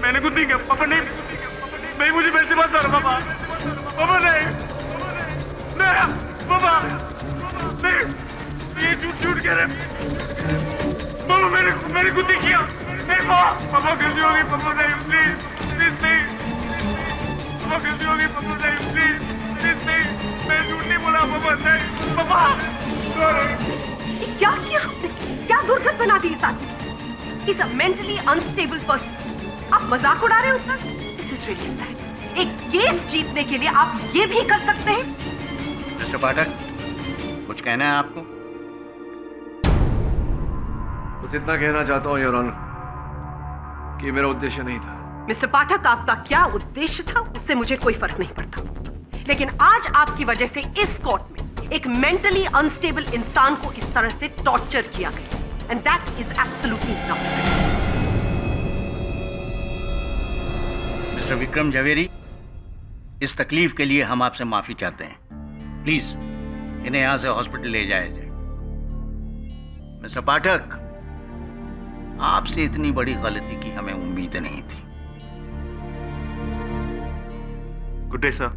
Speaker 3: मैंने कुछ नहीं किया पापा। नहीं मुझे बेल्ट से बात कर पापा। पापा नहीं पापा नहीं, ये झूठ कह रहे पापा। मैंने कुछ नहीं किया। नहीं पापा गलती हो गई पापा। नहीं प्लीज नहीं पापा, गलती हो गई पापा। नहीं प्लीज नहीं, मैं झूठ नहीं बोला पापा। नहीं पापा।
Speaker 1: क्या किया आपने? क्या दुर्गत बना दी इस आदमी? He's a mentally unstable person. आप मजाक उड़ा रहे हो उसका? This is really sad. एक केस जीतने के लिए आप ये भी कर सकते हैं?
Speaker 5: मिस्टर पाठक, कुछ कहना है आपको?
Speaker 4: बस इतना कहना चाहता हूँ योर ऑनर कि मेरा उद्देश्य नहीं था।
Speaker 1: मिस्टर पाठक, आपका क्या उद्देश्य था उससे मुझे कोई फर्क नहीं पड़ता, लेकिन आज आपकी वजह से इस कोर्ट में एक मेंटली अनस्टेबल इंसान को इस तरह से टॉर्चर किया गया, and that is absolutely not fair.
Speaker 5: Mister Vikram Jhaveri, इस तकलीफ के लिए हम आपसे माफी चाहते हैं। प्लीज इन्हें यहां से हॉस्पिटल ले जाया जाए। मिस्टर पाठक, आपसे इतनी बड़ी गलती की हमें उम्मीद नहीं थी।
Speaker 3: Good day sir.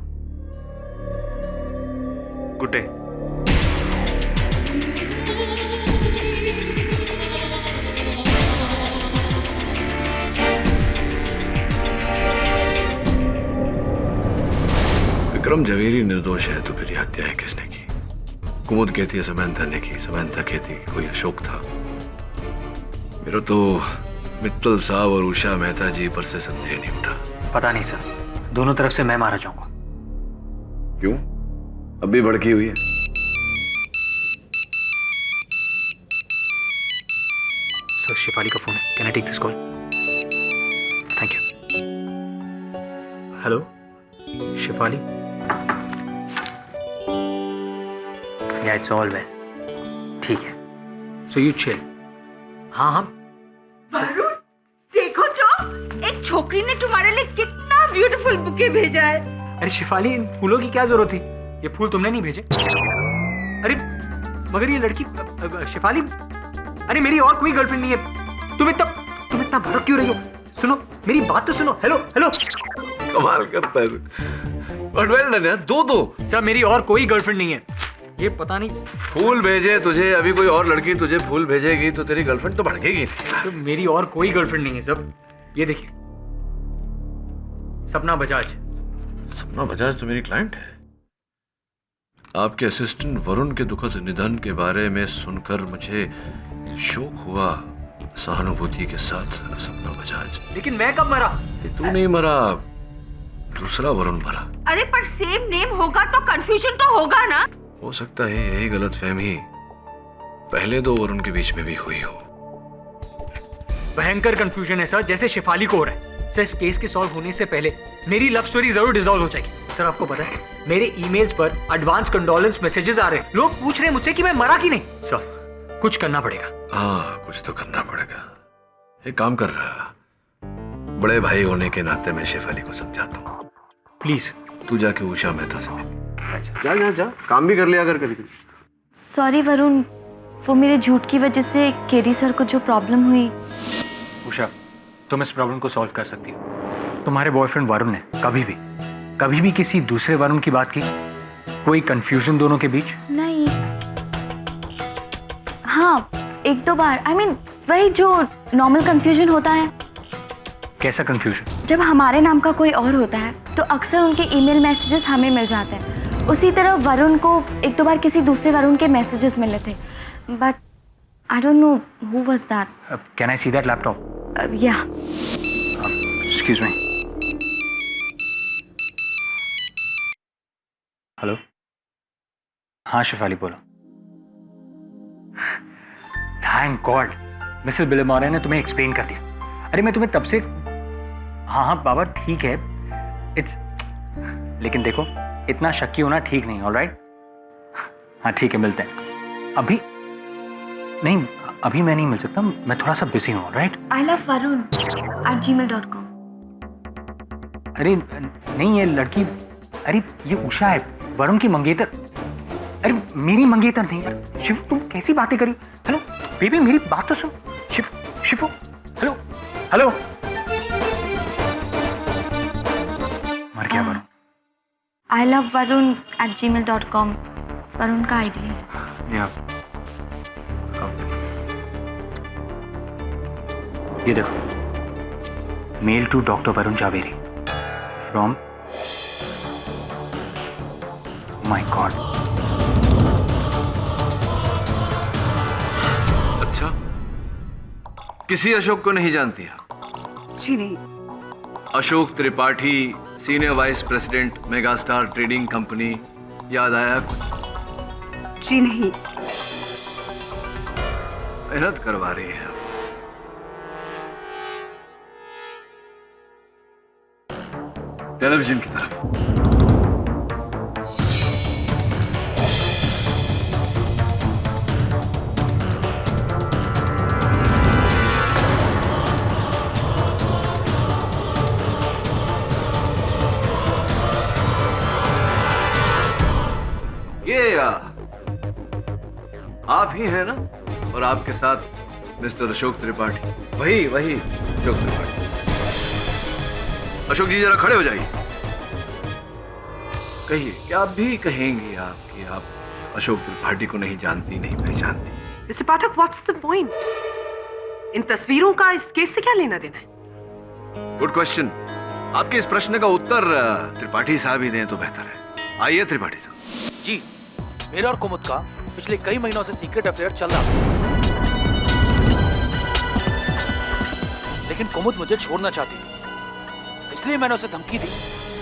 Speaker 3: Good day.
Speaker 4: Vikram Jhaveri निर्दोष है तो फिर ये हत्याएं किसने की? कुमुद कहती है समंथा ने की, समंथा कहती कोई अशोक था। मेरा तो मित्तल साहब और उषा मेहता जी पर से संदेह नहीं उठा।
Speaker 6: पता नहीं सर, दोनों तरफ से मैं मारा जाऊंगा।
Speaker 4: क्यों? अब भी भड़की हुई है?
Speaker 6: सर, शिफाली का फोन है। Can I take this call? Thank you. Hello Shifali. Yeah it's all well. ठीक है, सो यू चिल। हाँ हाँ।
Speaker 8: वरुण, देखो तो एक छोकरी ने तुम्हारे लिए कितना ब्यूटीफुल बुके भेजा है।
Speaker 6: अरे शिफाली, इन फूलों की क्या जरूरत थी? ये फूल तुमने नहीं भेजे। अरे मगर ये लड़की शिफाली, अरे मेरी और कोई गर्लफ्रेंड नहीं है। तुम इतना भड़क क्यों रही हो? सुनो मेरी बात तो सुनो। Hello hello.
Speaker 4: कमाल करता है। बट वेल डन यार, दो।
Speaker 6: सर, मेरी और कोई गर्लफ्रेंड नहीं है। ये पता नहीं
Speaker 4: फूल भेजे तुझे, अभी कोई और लड़की तुझे फूल भेजेगी तो तेरी गर्लफ्रेंड तो भड़केगी।
Speaker 6: सर, मेरी और कोई गर्लफ्रेंड नहीं है सब। ये देखिए, सपना बजाज।
Speaker 4: सपना बजाज तो मेरी क्लाइंट है। आपके असिस्टेंट वरुण के दुखद निधन के बारे में सुनकर मुझे शोक हुआ, सहानुभूति के साथ। सपना बजाज।
Speaker 6: लेकिन मैं कब मरा?
Speaker 4: तू नहीं मरा, दूसरा वरुण मरा।
Speaker 8: अरे पर सेम नेम होगा तो कंफ्यूजन तो होगा ना।
Speaker 4: हो सकता है यही गलतफहमी पहले दो वरुण के बीच में भी हुई हो।
Speaker 6: भयंकर कंफ्यूजन है सर, जैसे शेफाली को हो रहा है। सर, इस केस के सॉल्व होने से पहले मेरी लव स्टोरी जरूर डिसॉल्व हो जाएगी। सर, आपको पता है मेरे ईमेल्स पर एडवांस कंडोलेंस मैसेजेस आ रहे हैं। लोग पूछ रहे हैं मुझसे कि मैं मरा कि नहीं। सर, कुछ करना पड़ेगा।
Speaker 4: हाँ, कुछ तो करना पड़ेगा। एक काम कर रहा, बड़े भाई होने के नाते मैं शेफाली को समझाता हूँ।
Speaker 6: प्लीज
Speaker 4: तू जाके उषा मेहता से मिल। जा, काम भी कर लिया कर कभी।
Speaker 8: सॉरी वरुण, वो मेरे झूठ की वजह से केडी सर को जो प्रॉब्लम हुई।
Speaker 6: उषा, तुम इस प्रॉब्लम को सॉल्व कर सकती हो। तुम्हारे बॉयफ्रेंड वरुण ने कभी भी किसी दूसरे वरुण की बात की? कोई कंफ्यूजन दोनों के बीच?
Speaker 8: नहीं, हाँ, एक दो बार। I mean, वही जो नॉर्मल कंफ्यूजन होता है।
Speaker 6: कैसा कंफ्यूजन?
Speaker 8: जब हमारे नाम का कोई और होता है तो अक्सर उनके ईमेल मैसेजेस हमें मिल जाते हैं। उसी तरह वरुण को एक दो बार किसी दूसरे वरुण के मैसेजेस मिले थे, but I don't know who was that.
Speaker 6: Can I see that laptop?
Speaker 8: Yeah.
Speaker 6: Excuse me. Hello, हाँ शेफाली बोलो। थैंक गॉड मिसेस बिलेमोरे ने तुम्हें एक्सप्लेन कर दिया। अरे मैं तुम्हें तब से, हाँ बाबा ठीक है, इट्स, लेकिन देखो इतना शक्की होना ठीक नहीं। ऑलराइट, हाँ ठीक है, मिलते हैं। अभी नहीं, अभी मैं नहीं मिल सकता, मैं थोड़ा सा बिजी हूँ। Alright,
Speaker 8: ilovevarun@gmail.com।
Speaker 6: अरे नहीं, ये लड़की, अरे ये उषा है, वरुण की मंगेतर। अरे मेरी मंगेतर नहीं यार। शिव, तुम कैसी बातें करी? हेलो बेबी, मेरी बात तो सुन। Shibu, hello hello. मर गया वरुण।
Speaker 8: ilovevarun@gmail.com वरुण का आईडी है।
Speaker 6: या ये देखो, mail to doctor Varun Javeri from, my god.
Speaker 4: अच्छा, किसी अशोक को नहीं जानती आप?
Speaker 7: जी नहीं।
Speaker 4: Ashok Tripathi, senior vice president, megastar trading company, याद आया कुछ?
Speaker 7: जी नहीं।
Speaker 4: मेहनत करवा रही है। टेलीविजन की तरफ। ये आप ही हैं ना? और आपके साथ मिस्टर अशोक त्रिपाठी? वही अशोक त्रिपाठी। अशोक जी जरा खड़े हो जाइए। कहिए, क्या आप भी कहेंगी कि आप अशोक त्रिपाठी को नहीं जानती, नहीं पहचानती?
Speaker 1: Mister Pathak, what's the point? इन तस्वीरों का इस केस से क्या लेना देना है?
Speaker 4: Good question. आपके इस प्रश्न का उत्तर त्रिपाठी साहब ही दें तो बेहतर है। आइए त्रिपाठी साहब।
Speaker 9: जी, मेरा और कुमुद का पिछले कई महीनों से सीक्रेट अफेयर चल रहा था, लेकिन कुमुद मुझे छोड़ना चाहती थी। इसलिए मैंने उसे धमकी दी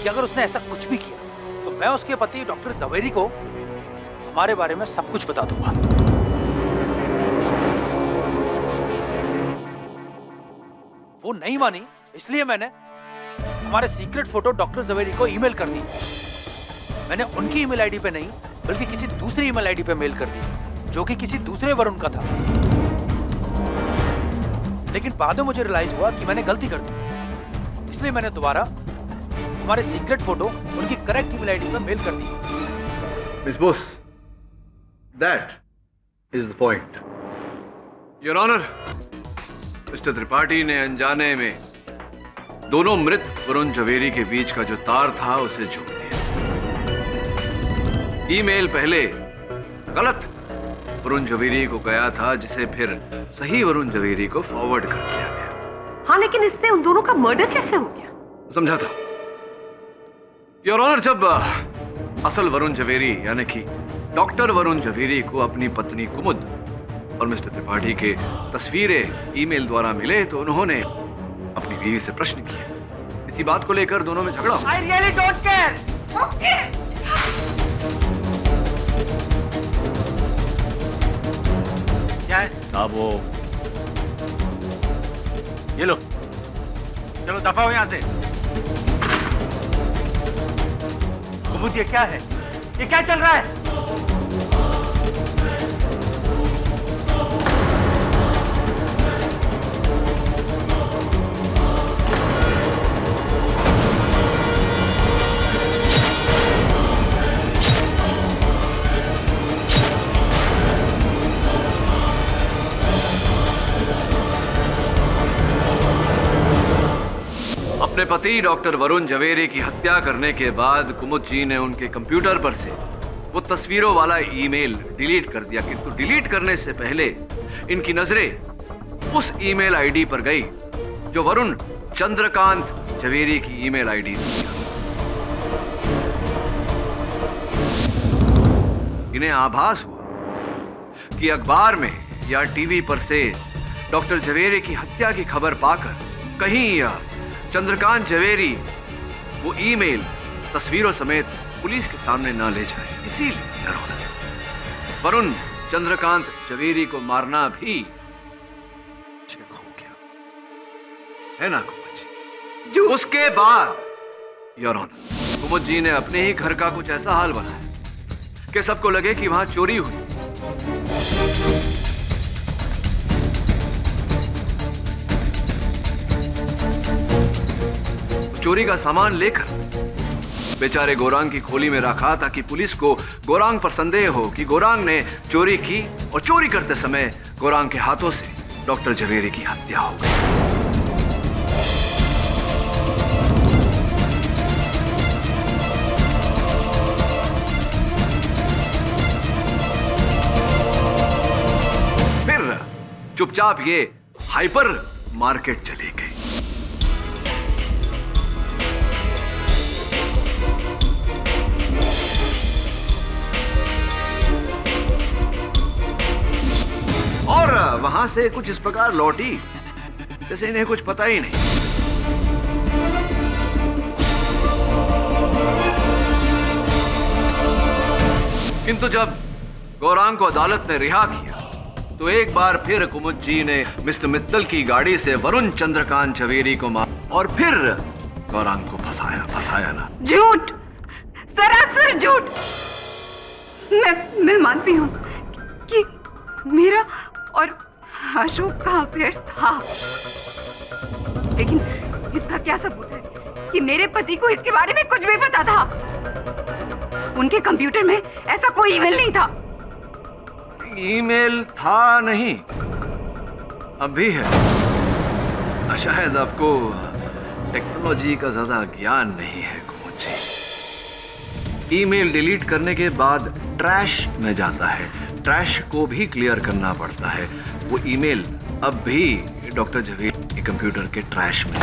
Speaker 9: कि अगर उसने ऐसा कुछ भी किया तो मैं उसके पति डॉक्टर जवेरी को हमारे बारे में सब कुछ बता दूंगा। वो नहीं मानी, इसलिए मैंने हमारे सीक्रेट फोटो डॉक्टर जवेरी को ईमेल कर दी। मैंने उनकी ईमेल आईडी पे नहीं, बल्कि किसी दूसरी ईमेल आईडी पे मेल कर दी, जो कि किसी दूसरे वरुण का था। लेकिन बाद में मुझे रियलाइज हुआ कि मैंने गलती कर दी, इसलिए मैंने दोबारा हमारे सीक्रेट फोटो उनकी करेक्ट ईमेल आईडी पे मेल कर दी।
Speaker 4: Miss Bose, that is the point. Your honour, mister Tripathi ने अनजाने में दोनों मृत वरुण जवेरी के बीच का जो तार था उसे जोड़ दिया। ईमेल पहले गलत वरुण जवेरी को गया था, जिसे फिर सही वरुण जवेरी को फॉरवर्ड कर दिया गया।
Speaker 1: हाँ, लेकिन इससे उन दोनों का मर्डर कैसे हो गया?
Speaker 4: समझा था योर ऑनर। जब असल वरुण जवेरी यानी कि डॉक्टर वरुण जवेरी को अपनी पत्नी कुमुद और मिस्टर त्रिपाठी के तस्वीरें ईमेल द्वारा मिले तो उन्होंने अपनी बीवी से प्रश्न किए। इसी बात को लेकर दोनों में झगड़ा।
Speaker 1: I really don't care. Okay.
Speaker 5: क्या है?
Speaker 4: साहब वो
Speaker 5: ये लो, चलो दफा हो यहां से। कुमुद, ये क्या है? ये क्या चल रहा है?
Speaker 4: अपने पति डॉक्टर वरुण जवेरी की हत्या करने के बाद कुमुद जी ने उनके कंप्यूटर पर से वो तस्वीरों वाला ईमेल डिलीट कर दिया, किंतु डिलीट करने से पहले इनकी नजरें उस ईमेल आईडी पर गई जो वरुण चंद्रकांत जवेरी की ईमेल आईडी थी। इन्हें आभास हुआ कि अखबार में या टीवी पर से डॉक्टर जवेरी की हत्या की खबर पाकर कहीं या चंद्रकांत जवेरी वो ईमेल तस्वीरों समेत पुलिस के सामने ना ले जाए, इसीलिए वरुण चंद्रकांत जवेरी को मारना भी हो गया, है ना कुमुद जी? उसके बाद योर ऑनर, कुमुद जी ने अपने ही घर का कुछ ऐसा हाल बनाया कि सबको लगे कि वहां चोरी हुई। चोरी का सामान लेकर बेचारे गोरांग की खोली में रखा ताकि पुलिस को गोरांग पर संदेह हो कि गोरांग ने चोरी की और चोरी करते समय गोरांग के हाथों से डॉक्टर जवेरी की हत्या हो गई। फिर चुपचाप ये हाइपर मार्केट चली गई। और वहां से कुछ इस प्रकार लौटी जैसे इन्हें कुछ पता ही नहीं। किंतु जब गौरांग को अदालत ने रिहा किया तो एक बार फिर कुमुद जी ने मिस्टर मित्तल की गाड़ी से वरुण चंद्रकांत जवेरी को मार और फिर गौरांग को फंसाया ना।
Speaker 7: झूठ, सरासर झूठ। मैं मानती हूँ कि मेरा और अशोक का अफेयर था, लेकिन इसका क्या सबूत है कि मेरे पति को इसके बारे में कुछ भी पता था? उनके कंप्यूटर में ऐसा कोई ईमेल नहीं था।
Speaker 4: ईमेल था नहीं, अभी है। शायद आपको टेक्नोलॉजी का ज्यादा ज्ञान नहीं है कुमुद जी। ईमेल डिलीट करने के बाद ट्रैश में जाता है, ट्रैश को भी क्लियर करना पड़ता है। वो ईमेल अब भी डॉक्टर जवेरी के कंप्यूटर के ट्रैश में।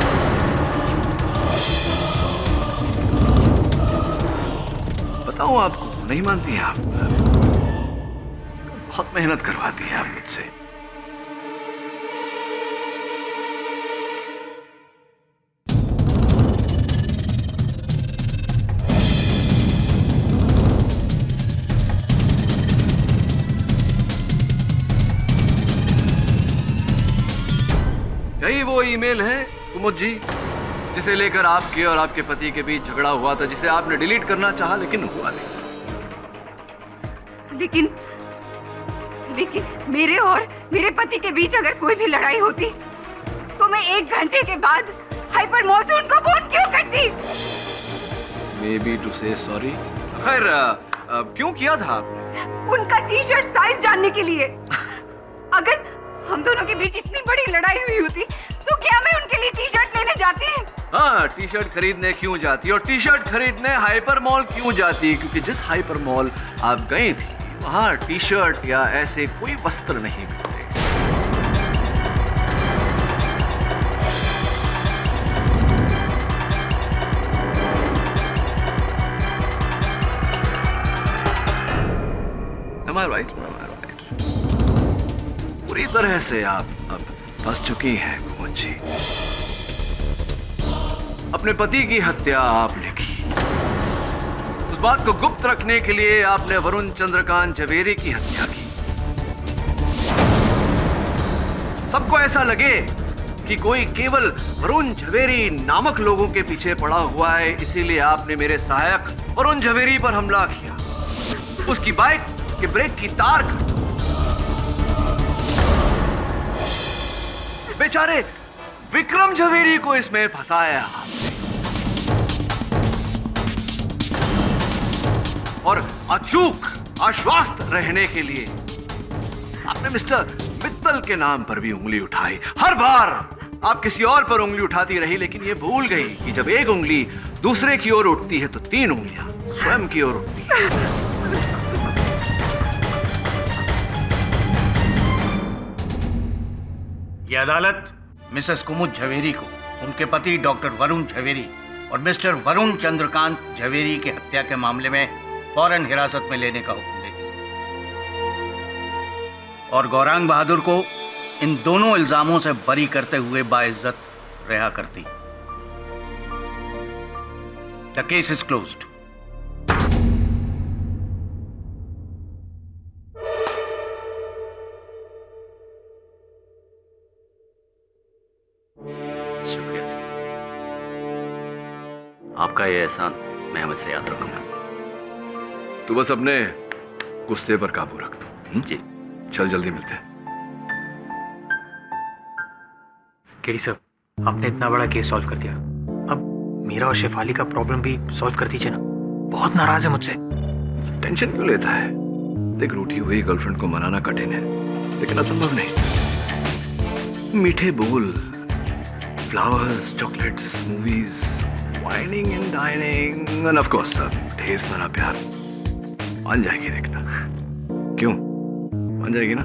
Speaker 4: बताऊं आपको, नहीं मानती हैं आप? बहुत मेहनत करवाती हैं आप मुझसे। यही वो ईमेल है कुमुद जी जिसे लेकर आपके और आपके पति के बीच झगड़ा हुआ था, जिसे आपने डिलीट करना चाहा लेकिन हुआ नहीं।
Speaker 7: लेकिन मेरे और मेरे पति के बीच अगर कोई भी लड़ाई होती तो मैं 1 घंटे के बाद हाइपर मॉल से उनको फोन क्यों करती?
Speaker 4: Maybe to say sorry। खैर क्यों किया था आपने?
Speaker 7: उनका टी शर्ट साइज जानने के लिए। अगर हम दोनों के बीच इतनी बड़ी लड़ाई हुई होती तो क्या मैं उनके लिए टी शर्ट लेने जाती?
Speaker 4: हाँ, टी शर्ट खरीदने क्यों जाती और टी शर्ट खरीदने हाइपर मॉल क्यों जाती? क्योंकि जिस हाइपर मॉल आप गई थी वहाँ टी शर्ट या ऐसे कोई वस्त्र नहीं मिलते। Am I right? पूरी तरह से आप अब फंस चुकी हैं कुमुद जी। अपने पति की हत्या आपने की, उस बात को गुप्त रखने के लिए आपने वरुण चंद्रकांत जवेरी की हत्या की। सबको ऐसा लगे कि कोई केवल वरुण झवेरी नामक लोगों के पीछे पड़ा हुआ है, इसीलिए आपने मेरे सहायक वरुण झवेरी पर हमला किया, उसकी बाइक के ब्रेक की तार बेचारे विक्रम झवेरी को इसमें फंसाया और अचूक आश्वस्त रहने के लिए आपने मिस्टर मित्तल के नाम पर भी उंगली उठाई। हर बार आप किसी और पर उंगली उठाती रही, लेकिन ये भूल गई कि जब एक उंगली दूसरे की ओर उठती है तो 3 उंगलियां स्वयं की ओर उठती है।
Speaker 5: ये अदालत मिसेस कुमुद झवेरी को उनके पति डॉक्टर वरुण झवेरी और मिस्टर वरुण चंद्रकांत झवेरी की हत्या के मामले में फौरन हिरासत में लेने का हुक्म देती और गौरांग बहादुर को इन दोनों इल्जामों से बरी करते हुए बाइज्जत रिहा करती। The case is closed.
Speaker 2: शुक्रिया सर, आपका ये एहसान मैं हमेशा याद रखूंगा।
Speaker 4: तू बस अपने गुस्से पर काबू रख दो।
Speaker 2: जी
Speaker 4: चल जल्दी मिलते हैं।
Speaker 6: केडी सर, आपने इतना बड़ा केस सॉल्व कर दिया, अब मीरा और शेफाली का प्रॉब्लम भी सॉल्व कर दीजिए ना। बहुत नाराज है मुझसे।
Speaker 4: टेंशन क्यों लेता है? देख, रूठी हुई गर्लफ्रेंड को मनाना कठिन है, लेकिन असंभव नहीं। मीठे बोल, flowers, chocolates, movies, whining and dining end of course ढेर सारा प्यार मान जाएगी। देखना। क्यों मान जाएगी ना?